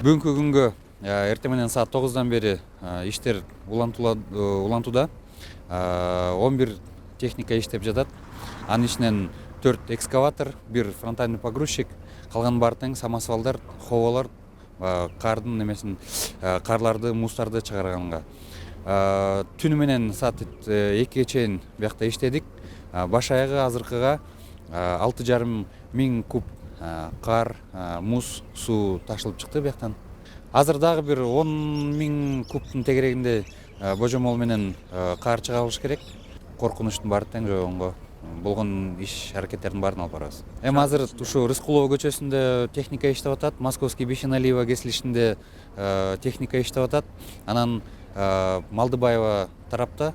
Бүгінгі күнгі эртең менен саат 9-дан бери иштер улантууда. 11 техника иштеп жатат. Анын ичинен 4 экскаватор, 1 фронтальный погрузчик, калган баары тең самосвалдар, ховолор, кардын немесин, карларды, муздарды чыгарганга. Түнү менен саат 2-ге чейин биякта иштедик. Баш аягы азыркыга 6,5 миң куб кар, муз, суу ташылып чыкты бияктан. Азыр дагы бир 10 миң кубтун тегерегинде божомол менен кар чыгарылыш керек. Коркунучтун баары тең жойгонго болгон иш аракеттердин баарын алып барабыз. Эми азыр ушу Рыскулова көчөсүндө техника иштеп атат, Московский Бишеналиева кесилишинде техника иштеп атат. Анан Малдыбаева тарапта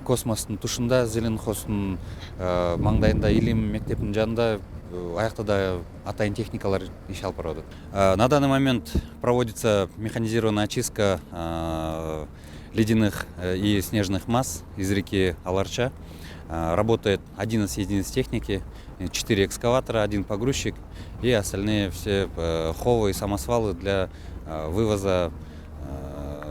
Космостун тушунда, Зеленхостун маңдайында, Илим мектептин жанында аякта да атайын техникалар иш алып барып атат. На данный момент проводится механизированная очистка ледяных и снежных масс из реки Аларча. Работает 11 единиц техники, 4 экскаватора, 1 погрузчик и остальные все ховы и самосвалы для вывоза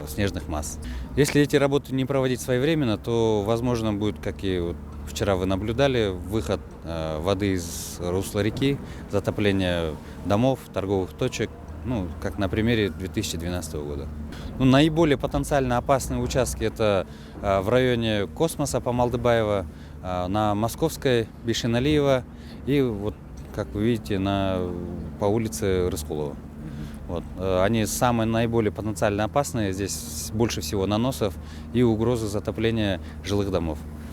снежных масс. Если эти работы не проводить своевременно, то возможно будет, как и вот вчера вы наблюдали, выход воды из русла реки, затопление домов, торговых точек, как на примере 2012 года. Наиболее потенциально опасные участки это в районе Космоса по Малдыбаева, на Московской Бишеналиева и вот, как вы видите, по улице Рыскулова. Вот. Они самые наиболее потенциально опасные, здесь больше всего наносов и угрозы затопления жилых домов.